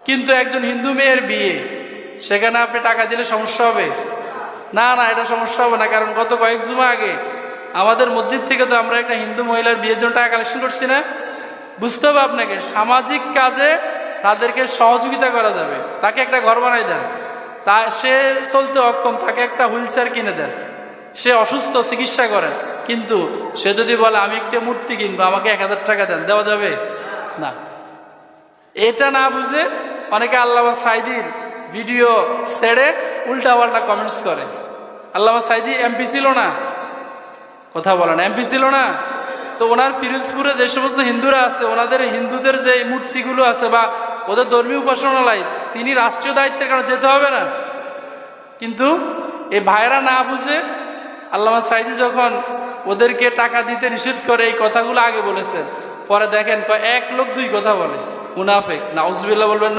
কিন্তু একজন হিন্দু মেয়ের বিয়ে, সেখানে আপনি টাকা দিলে সমস্যা হবে? না না, এটা সমস্যা হবে না। কারণ গত কয়েক জুমা আগে আমাদের মসজিদ থেকে তো আমরা একটা হিন্দু মহিলার বিয়ের জন্য টাকা কালেকশন করছি না? বুঝতে হবে আপনাকে, সামাজিক কাজে তাদেরকে সহযোগিতা করা যাবে। তাকে একটা ঘর বানাই দেন, তা সে চলতে অক্ষম, তাকে একটা হুইল চেয়ার কিনে দেন। সে অসুস্থ, চিকিৎসা করেন। কিন্তু সে যদি বলে আমি একটা মূর্তি কিনবো, আমাকে 1000 টাকা দেন, দেওয়া যাবে না? এটা না বুঝে অনেকে আল্লামা সাঈদীর ভিডিও ছেড়ে উল্টাপাল্টা কমেন্টস করে। আল্লামা সাঈদী এমপি ছিল না? কথা বলেন, এমপি ছিল না? তো ওনার ফিরোজপুরে যে সমস্ত হিন্দুরা আছে, ওনাদের হিন্দুদের যে মূর্তিগুলো আছে বা ওদের ধর্মীয় উপাসনালয়, তিনি রাষ্ট্রীয় দায়িত্বের কারণে যেতে হবে না? কিন্তু এই ভাইরা না বুঝে আল্লামা সাঈদী যখন ওদেরকে টাকা দিতে নিষেধ করে, এই কথাগুলো আগে বলেছেন, পরে দেখেন এক লোক দুই কথা বলে, মুনাফেক, নাউজুবিল্লাহ বলবেন।